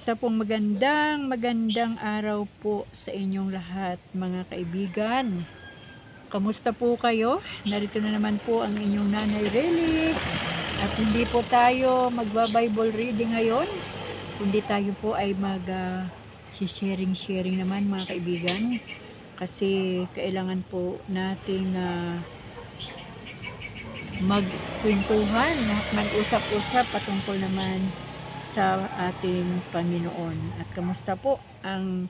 Isa pong magandang araw po sa inyong lahat mga kaibigan. Kamusta po kayo? Narito na naman po ang inyong Nanay Relic. At hindi po tayo magba-Bible reading ngayon, kundi tayo po ay sharing naman mga kaibigan. Kasi kailangan po nating magkwentuhan, mag-usap-usap patungkol naman sa ating Panginoon. At kamusta po ang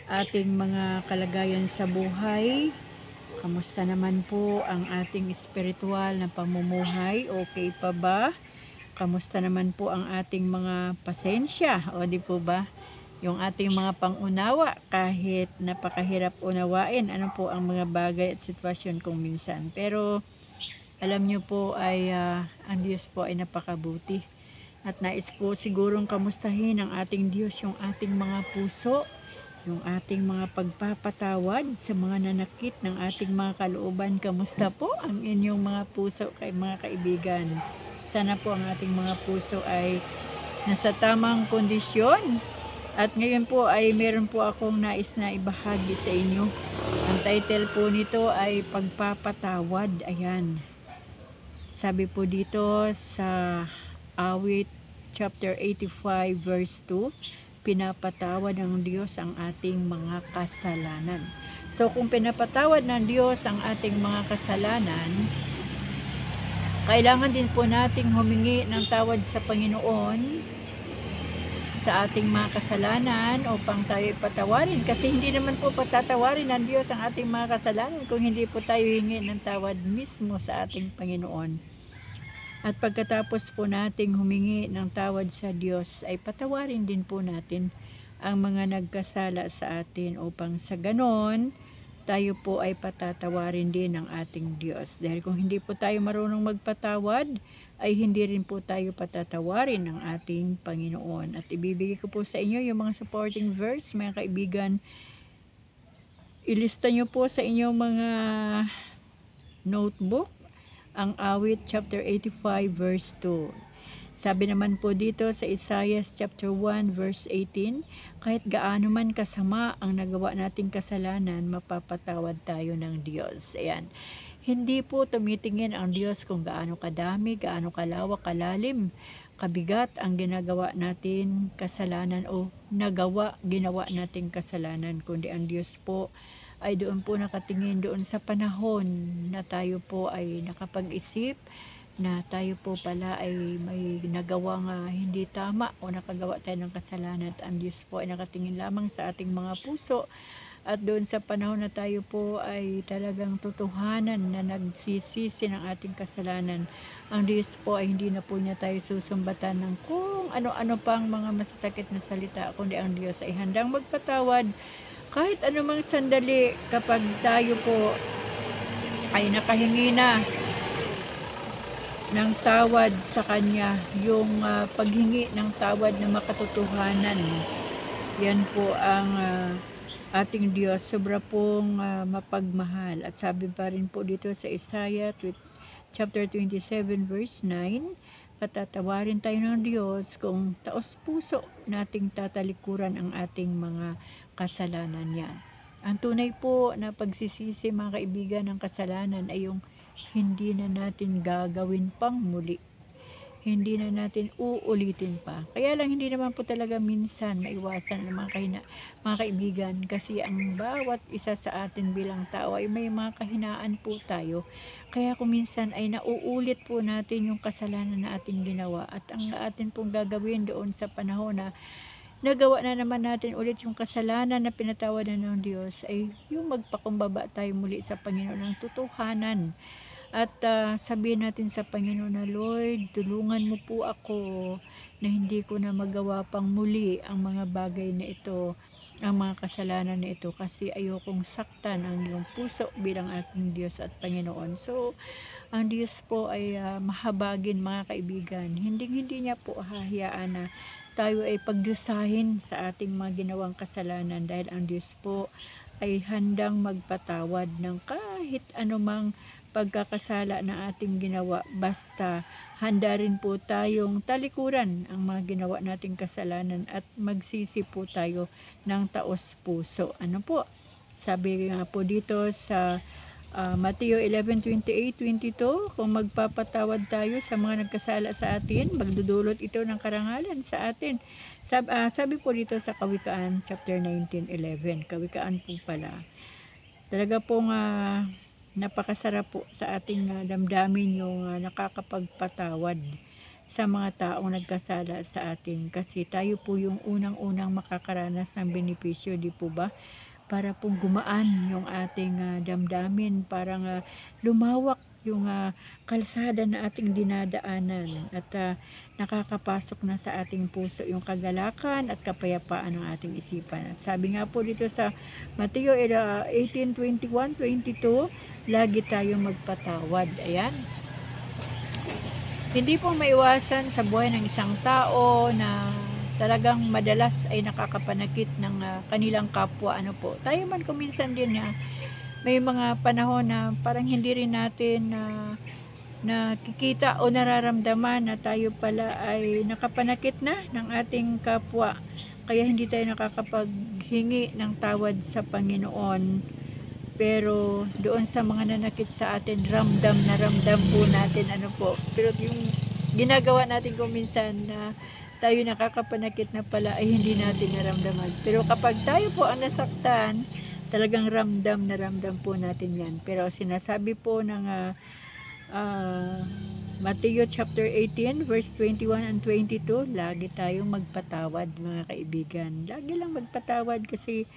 ating mga kalagayan sa buhay? Kamusta naman po ang ating espiritual na pamumuhay? Okay pa ba? Kamusta naman po ang ating mga pasensya? O di po ba? Yung ating mga pangunawa kahit napakahirap unawain ano po ang mga bagay at sitwasyon kung minsan. Pero alam nyo po ay ang Diyos po ay napakabuti. At nais po sigurong kamustahin ng ating Diyos yung ating mga puso, yung ating mga pagpapatawad sa mga nanakit ng ating mga kalooban. Kamusta po ang inyong mga puso mga kaibigan? Sana po ang ating mga puso ay nasa tamang kondisyon. At ngayon po ay meron po akong nais na ibahagi sa inyo. Ang title po nito ay Pagpapatawad. Ayan. Sabi po dito sa Awit chapter 85 verse 2, pinapatawad ng Diyos ang ating mga kasalanan. So kung pinapatawad ng Diyos ang ating mga kasalanan, kailangan din po nating humingi ng tawad sa Panginoon sa ating mga kasalanan upang tayo patawarin. Kasi hindi naman po patatawarin ng Diyos ang ating mga kasalanan kung hindi po tayo hingi ng tawad mismo sa ating Panginoon. At pagkatapos po nating humingi ng tawad sa Diyos, ay patawarin din po natin ang mga nagkasala sa atin upang sa ganon, tayo po ay patatawarin din ng ating Diyos. Dahil kung hindi po tayo marunong magpatawad, ay hindi rin po tayo patatawarin ng ating Panginoon. At ibibigay ko po sa inyo yung mga supporting verse, mga kaibigan. Ilista nyo po sa inyong mga notebook ang Awit chapter 85 verse 2. Sabi naman po dito sa Isaiah chapter 1 verse 18, kahit gaano man kasama ang nagawa nating kasalanan, mapapatawad tayo ng Diyos. Ayan. Hindi po tumitingin ang Diyos kung gaano kadami, gaano kalawak, kalalim, kabigat ang ginagawa natin kasalanan o ginawa nating kasalanan, kundi ang Diyos po ay doon po nakatingin doon sa panahon na tayo po ay nakapag-isip na tayo po pala ay may nagawang hindi tama o nakagawa tayo ng kasalanan, at ang Diyos po ay nakatingin lamang sa ating mga puso. At doon sa panahon na tayo po ay talagang totohanan na nagsisisi ng ating kasalanan, ang Diyos po ay hindi na po niya tayo susumbatan ng kung ano-ano pang mga masasakit na salita, kundi ang Diyos ay handang magpatawad kahit anumang sandali kapag tayo po ay nakahingi na ng tawad sa Kanya. Yung paghingi ng tawad na makatotohanan, yan po ang ating Diyos, sobra pong mapagmahal. At sabi pa rin po dito sa Isaiah chapter 27 verse 9, patatawarin tayo ng Diyos kung taos puso nating tatalikuran ang ating mga kasalanan yan. Ang tunay po na pagsisisi mga kaibigan ng kasalanan ay yung hindi na natin gagawin pang muli. Hindi na natin uulitin pa. Kaya lang hindi naman po talaga minsan maiwasan ng mga kaibigan, kasi ang bawat isa sa atin bilang tao ay may mga kahinaan po tayo. Kaya kung minsan ay nauulit po natin yung kasalanan na ating ginawa, at ang atin pong gagawin doon sa panahon na nagawa na naman natin ulit yung kasalanan na pinatawadan ng Diyos, ay yung magpakumbaba tayo muli sa Panginoon ng totohanan. At sabihin natin sa Panginoon na, Lord, tulungan mo po ako na hindi ko na magawa pang muli ang mga bagay na ito, ang mga kasalanan na ito, kasi ayokong saktan ang iyong puso bilang aking Diyos at Panginoon. So, ang Diyos po ay mahabagin mga kaibigan. Hindi niya po hahayaan na tayo ay pagdusahin sa ating mga ginawang kasalanan, dahil ang Diyos po ay handang magpatawad ng kahit anumang pagkakasala na ating ginawa. Basta handa rin po tayong talikuran ang mga ginawa nating kasalanan at magsisi po tayo ng taos puso. Ano po? Sabi nga po dito sa Mateo 11:28-22, kung magpapatawad tayo sa mga nagkasala sa atin, magdudulot ito ng karangalan sa atin. Sabi po dito sa Kawikaan chapter 19:11, Kawikaan po pala. Talaga pong napakasarap po sa ating damdamin yung nakakapagpatawad sa mga taong nagkasala sa atin, kasi tayo po yung unang-unang makakaranas ng benepisyo, di po ba? Para pong gumaan yung ating damdamin, parang lumawak yung kalsada na ating dinadaanan at nakakapasok na sa ating puso yung kagalakan at kapayapaan ng ating isipan. At sabi nga po dito sa Mateo 18:21-22, lagi tayong magpatawad. Ayan. Hindi po maiwasan sa buhay ng isang tao na talagang madalas ay nakakapanakit ng kanilang kapwa. Ano po, tayo man kuminsan din may mga panahon na parang hindi rin natin nakikita o nararamdaman na tayo pala ay nakapanakit na ng ating kapwa, kaya hindi tayo nakakapaghingi ng tawad sa Panginoon. Pero doon sa mga nanakit sa atin, ramdam na ramdam po natin, ano po. Pero yung ginagawa natin kuminsan na tayo nakakapanakit na pala ay hindi natin naramdaman. Pero kapag tayo po ang nasaktan, talagang ramdam na ramdam po natin yan. Pero sinasabi po ng Mateo chapter 18 verse 21 and 22, lagi tayong magpatawad, mga kaibigan. Lagi lang magpatawad, kasi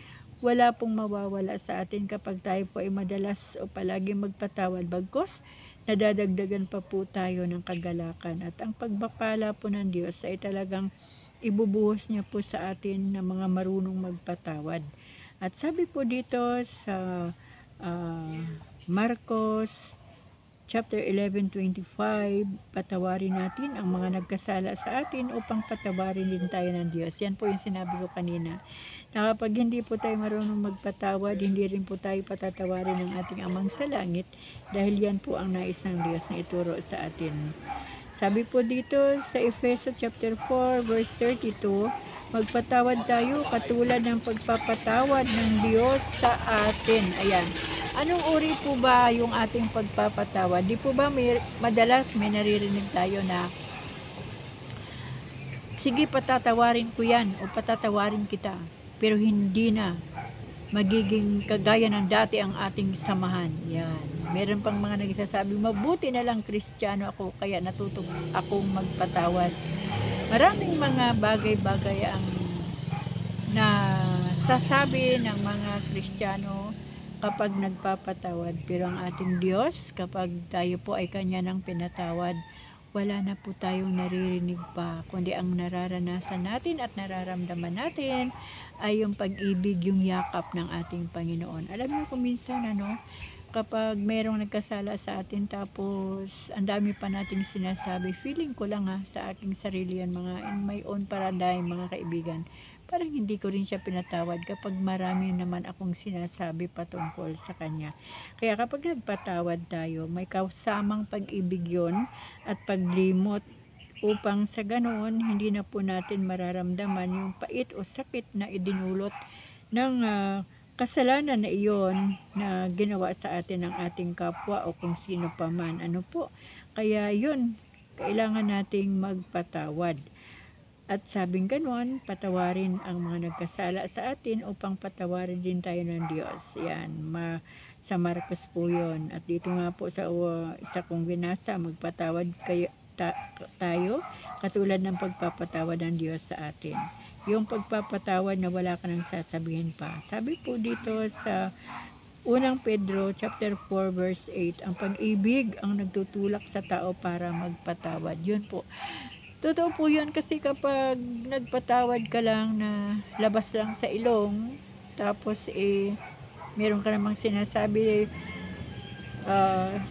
wala pong mawawala sa atin kapag tayo po ay madalas o palagi magpatawad. Bagkos nadadagdagan pa po tayo ng kagalakan, at ang pagpapala po ng Diyos ay talagang ibubuhos niya po sa atin na mga marunong magpatawad. At sabi po dito sa Marcos chapter 11:25, patawarin natin ang mga nagkasala sa atin upang patawarin din tayo ng Diyos. Yan po yung sinabi ko kanina, na kapag hindi po tayo marunong magpatawad, hindi rin po tayo patatawarin ng ating Amang sa langit, dahil yan po ang nais ng Diyos na ituro sa atin. Sabi po dito sa Efeso chapter 4 verse 32, magpatawad tayo katulad ng pagpapatawad ng Diyos sa atin. Ayan. Anong uri po ba yung ating pagpapatawad? Di po ba madalas may naririnig tayo na, sige, patatawarin ko yan o patatawarin kita, pero hindi na magiging kagaya ng dati ang ating samahan. Yan. Meron pang mga nagsasabi, mabuti na lang Kristiyano ako, kaya natuto akong magpatawad. Maraming mga bagay-bagay ang nasasabi ng mga Kristiyano kapag nagpapatawad, pero ang ating Diyos, kapag tayo po ay Kanya nang pinatawad, wala na po tayong naririnig pa, kundi ang nararanasan natin at nararamdaman natin ay yung pag-ibig, yung yakap ng ating Panginoon. Alam niyo kung minsan kapag mayroong nagkasala sa atin, tapos ang dami pa nating sinasabi, feeling ko lang sa aking sarili yan, mga in my own paradigm, mga kaibigan, parang hindi ko rin siya pinatawad kapag marami naman akong sinasabi patungkol sa kanya. Kaya kapag nagpatawad tayo, may kasamang pag-ibig yon at paglimot, upang sa ganoon hindi na po natin mararamdaman yung pait o sakit na idinulot ng kasalanan na iyon na ginawa sa atin ng ating kapwa o kung sino pa man. Ano po? Kaya yun, kailangan nating magpatawad. At sabing ganoon, patawarin ang mga nagkasala sa atin upang patawarin din tayo ng Diyos. Yan, sa Marcos po yun. At dito nga po sa kong binasa, magpatawad tayo katulad ng pagpapatawad ng Diyos sa atin. Yung pagpapatawad na wala ka nang sasabihin pa. Sabi po dito sa unang Pedro chapter 4 verse 8, ang pag-ibig ang nagtutulak sa tao para magpatawad. Yun po. Totoo po yun, kasi kapag nagpatawad ka lang na labas lang sa ilong, tapos meron ka namang sinasabi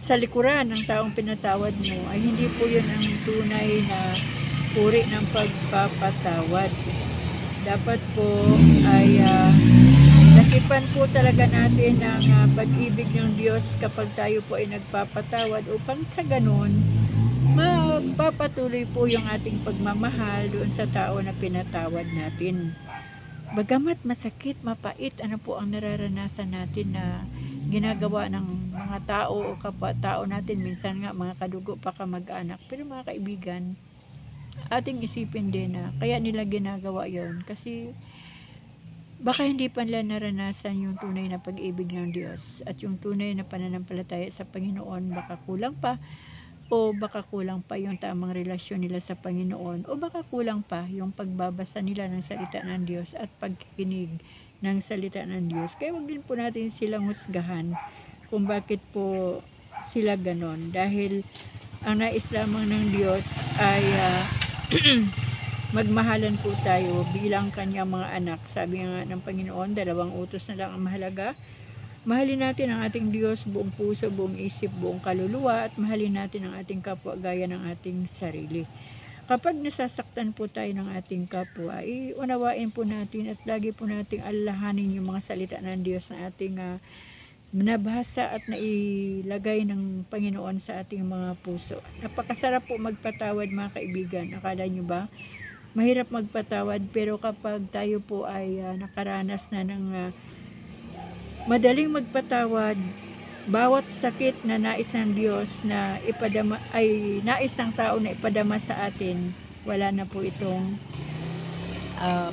sa likuran ng taong pinatawad mo, ay hindi po yun ang tunay na uri ng pagpapatawad. Dapat po ay isipan po talaga natin ang pag-ibig ng Diyos kapag tayo po ay nagpapatawad upang sa ganun, mapapatuloy po yung ating pagmamahal doon sa tao na pinatawad natin. Bagamat masakit, mapait, ano po ang nararanasan natin na ginagawa ng mga tao o kapwa-tao natin, minsan nga mga kadugo pa kamag-anak. Pero mga kaibigan, ating isipin din na kaya nila ginagawa yon kasi baka hindi pa nila naranasan yung tunay na pag-ibig ng Diyos at yung tunay na pananampalataya sa Panginoon. Baka kulang pa, o baka kulang pa yung tamang relasyon nila sa Panginoon, o baka kulang pa yung pagbabasa nila ng salita ng Diyos at pagkikinig ng salita ng Diyos. Kaya wag din po natin silang husgahan kung bakit po sila ganon, dahil ang nais lamang ng Diyos ay magmahalan po tayo bilang kanyang mga anak. Sabi nga ng Panginoon, 2 utos na lang ang mahalaga. Mahalin natin ang ating Diyos buong puso, buong isip, buong kaluluwa, at mahalin natin ang ating kapwa gaya ng ating sarili. Kapag nasasaktan po tayo ng ating kapwa, unawain po natin at lagi po nating alalahanin yung mga salita ng Diyos na ating nabasa at nailagay ng Panginoon sa ating mga puso. Napakasarap po magpatawad, mga kaibigan. Akala nyo ba? Mahirap magpatawad, pero kapag tayo po ay nakaranas na ng madaling magpatawad, bawat sakit na nais ng Diyos na ipadama, ay nais ng tao na ipadama sa atin, wala na po itong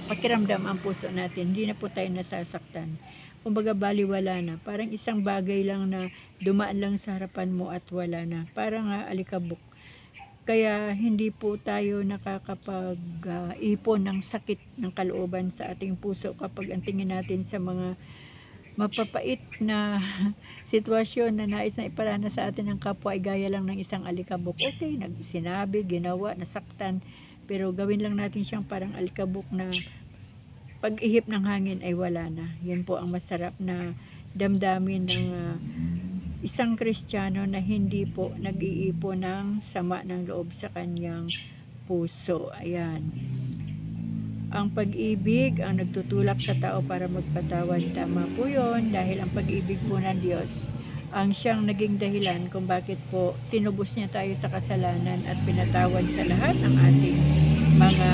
pakiramdam ang puso natin. Hindi na po tayo nasasaktan. Kumbaga baliwala na. Parang isang bagay lang na dumaan lang sa harapan mo at wala na. Parang alikabok. Kaya hindi po tayo nakakapag-ipon ng sakit ng kalooban sa ating puso kapag ang tingin natin sa mga mapapait na sitwasyon na nais na iparana sa atin ng kapwa ay gaya lang ng isang alikabok. Okay, sinabi, ginawa, nasaktan, pero gawin lang natin siyang parang alikabok na pag-ihip ng hangin ay wala na. Yan po ang masarap na damdamin ng isang Kristiyano na hindi po nag-iipon ng sama ng loob sa kanyang puso. Ayan. Ang pag-ibig ang nagtutulak sa tao para magpatawad. Tama po yun, dahil ang pag-ibig po ng Diyos ang siyang naging dahilan kung bakit po tinubos niya tayo sa kasalanan at pinatawad sa lahat ng ating mga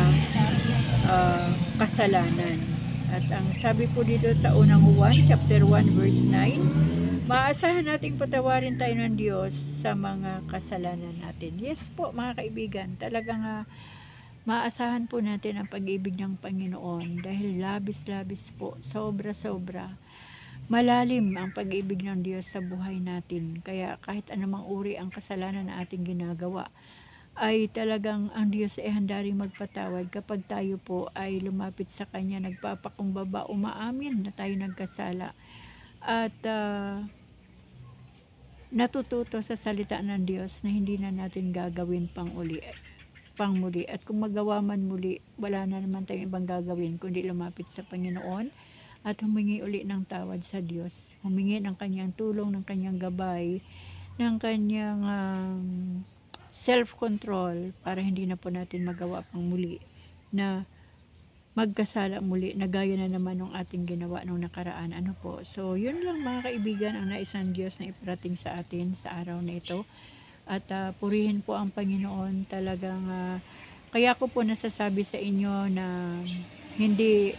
kasalanan. At ang sabi po dito sa unang Juan, chapter 1, verse 9, maasahan nating patawarin tayo ng Diyos sa mga kasalanan natin. Yes po, mga kaibigan, talagang maasahan po natin ang pag-ibig ng Panginoon dahil labis-labis po, sobra-sobra. Malalim ang pag-ibig ng Diyos sa buhay natin. Kaya kahit anumang uri ang kasalanan na ating ginagawa, ay talagang ang Diyos ay handa ring magpatawad kapag tayo po ay lumapit sa Kanya, nagpapakumbaba, umaamin na tayo nagkasala. At natututo sa salita ng Diyos na hindi na natin gagawin pang muli, at kung magawa man muli, wala na naman tayong ibang gagawin kundi lumapit sa Panginoon at humingi uli ng tawad sa Diyos, humingi ng kanyang tulong, ng kanyang gabay, ng kanyang self-control para hindi na po natin magawa pang muli na magkasala muli na gaya na naman ng ating ginawa nung nakaraan. Ano po, so yun lang mga kaibigan ang nais ng Diyos na iparating sa atin sa araw na ito. At purihin po ang Panginoon. Talagang kaya ko po nasasabi sa inyo na hindi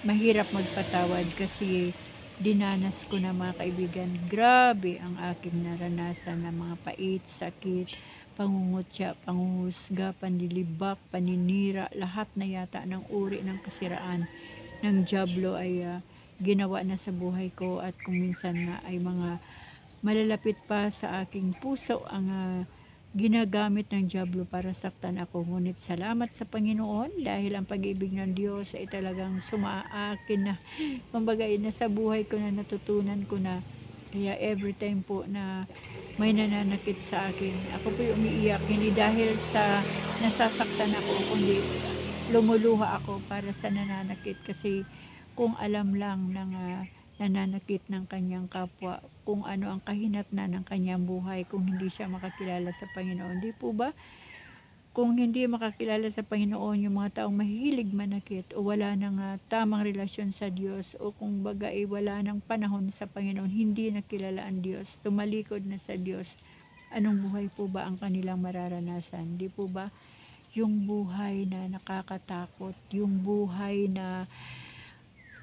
mahirap magpatawad kasi dinanas ko na, mga kaibigan. Grabe ang aking naranasan na mga pait, sakit, pangungutya, panguhusga, panlilibak, paninira, lahat na yata ng uri ng kasiraan ng dyablo ay ginawa na sa buhay ko, at kung minsan nga ay mga malalapit pa sa aking puso ang ginagamit ng dyablo para saktan ako. Ngunit salamat sa Panginoon dahil ang pag-ibig ng Diyos ay talagang sumaakin na. Kumbaga nasa buhay ko na, natutunan ko na. Kaya every time po na may nananakit sa akin, ako po yung umiiyak, hindi dahil sa nasasaktan ako, kundi lumuluha ako para sa nananakit. Kasi kung alam lang ng nananakit ng kanyang kapwa kung ano ang kahinatnan ng kanyang buhay kung hindi siya makakilala sa Panginoon, di po ba? kung hindi makakilala sa Panginoon yung mga taong mahilig manakit o wala ng tamang relasyon sa Diyos o kung baga ay wala ng panahon sa Panginoon, hindi nakilala ang Diyos, tumalikod na sa Diyos, anong buhay po ba ang kanilang mararanasan? Di po ba? Yung buhay na nakakatakot, yung buhay na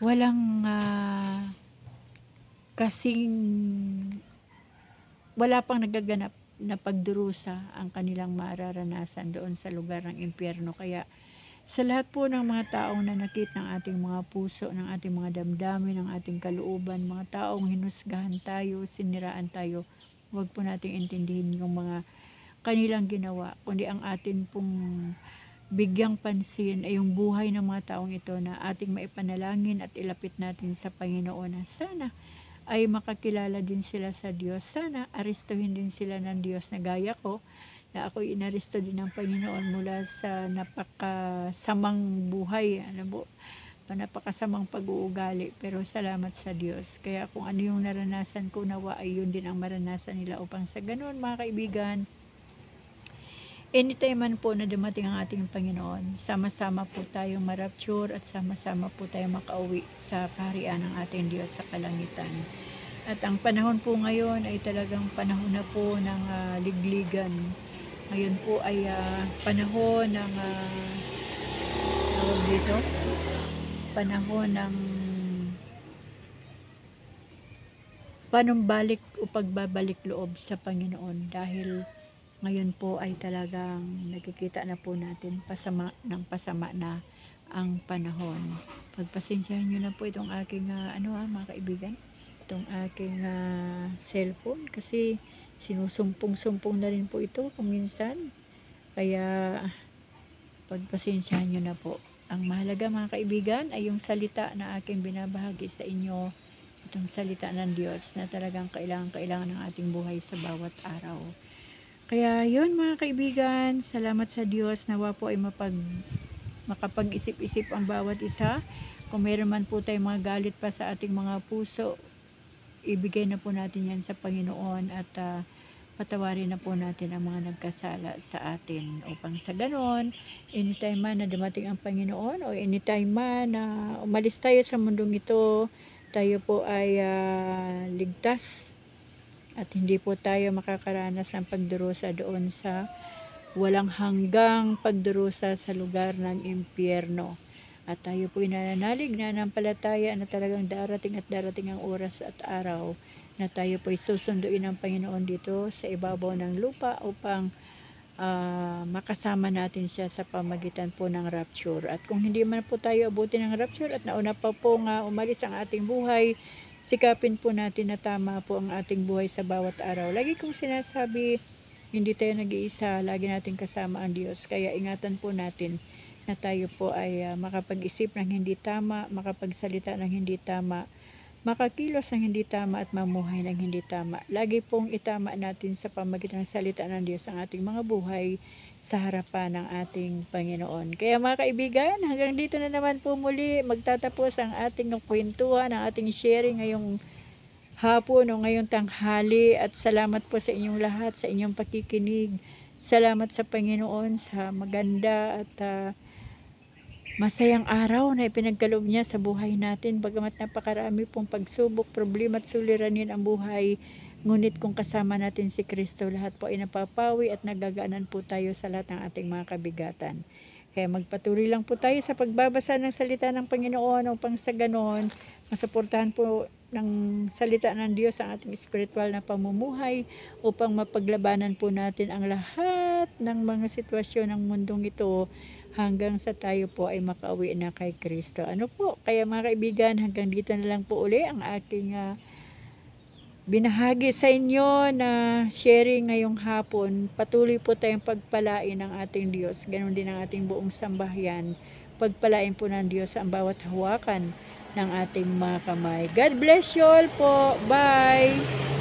walang kasing wala pang nagaganap na pagdurusa ang kanilang mararanasan doon sa lugar ng impyerno. Kaya sa lahat po ng mga taong nanakit ng ating mga puso, ng ating mga damdamin, ng ating kalooban, mga taong hinusgahan tayo, siniraan tayo, huwag po nating intindihin yung mga kanilang ginawa, kundi ang atin pong bigyang pansin ay yung buhay ng mga taong ito na ating maipanalangin at ilapit natin sa Panginoon na sana ay makakilala din sila sa Diyos. Sana aristuhin din sila ng Diyos na gaya ko, na ako'y inaristo din ng Panginoon mula sa napakasamang buhay, napakasamang pag-uugali, pero salamat sa Diyos. Kaya kung ano yung naranasan ko, nawa ay yun din ang maranasan nila, upang sa ganun mga kaibigan, anytime man po na dumating ang ating Panginoon, sama-sama po tayong marapture at sama-sama po tayong makauwi sa kaharian ng ating Diyos sa kalangitan. At ang panahon po ngayon ay talagang panahon na po ng ligligan. Ngayon po ay panahon ng tawag dito, panahon ng panumbalik o pagbabalik loob sa Panginoon, dahil ngayon po ay talagang nakikita na po natin pasama na ang panahon. Pagpasensyahan nyo na po itong aking mga kaibigan, itong aking cellphone, kasi sinusumpong-sumpong na rin po ito kung minsan. Kaya pagpasensyahan nyo na po. Ang mahalaga mga kaibigan ay yung salita na aking binabahagi sa inyo, itong salita ng Diyos na talagang kailangan ng ating buhay sa bawat araw. Kaya yun mga kaibigan, salamat sa Diyos, nawa po ay makapag-isip-isip ang bawat isa. Kung meron man po tayong mga galit pa sa ating mga puso, ibigay na po natin yan sa Panginoon at patawarin na po natin ang mga nagkasala sa atin, upang sa ganon, anytime man na dumating ang Panginoon o anytime man na umalis tayo sa mundong ito, tayo po ay ligtas at hindi po tayo makakaranas ng pagdurusa doon sa walang hanggang pagdurusa sa lugar ng impyerno. At tayo po nananalig na nanampalataya na talagang darating ang oras at araw na tayo po susunduin ng Panginoon dito sa ibabaw ng lupa, upang makasama natin siya sa pamagitan po ng rapture. At kung hindi man po tayo abutin ng rapture at nauna pa po umalis ang ating buhay, sikapin po natin na tama po ang ating buhay sa bawat araw. Lagi kong sinasabi, hindi tayo nag-iisa, lagi natin kasama ang Diyos. Kaya ingatan po natin na tayo po ay makapag-isip ng hindi tama, makapagsalita ng hindi tama, makakilos ng hindi tama at mamuhay ng hindi tama. Lagi pong itama natin sa pamagitan ng salita ng Diyos ang ating mga buhay sa harapan ng ating Panginoon. Kaya mga kaibigan, hanggang dito na naman po muli magtatapos ang ating kwentuhan, ang ating sharing ngayong hapon o ngayong tanghali. At salamat po sa inyong lahat, sa inyong pakikinig. Salamat sa Panginoon sa maganda at masayang araw na ipinagkaloob niya sa buhay natin. Bagamat napakarami pong pagsubok, problema at suliranin ang buhay, ngunit kung kasama natin si Kristo, lahat po ay napapawi at nagagaanan po tayo sa lahat ng ating mga kabigatan. Kaya magpatuloy lang po tayo sa pagbabasa ng salita ng Panginoon, upang sa ganon masuportahan po ng salita ng Diyos ang ating spiritual na pamumuhay, upang mapaglabanan po natin ang lahat ng mga sitwasyon ng mundong ito, hanggang sa tayo po ay makauwi na kay Kristo. Kaya mga kaibigan, hanggang dito na lang po uli ang aking binahagi sa inyo na sharing ngayong hapon. Patuloy po tayong pagpalain ng ating Diyos, ganon din ang ating buong sambahayan. Pagpalain po ng Diyos ang bawat hawakan ng ating mga kamay. God bless you all po. Bye!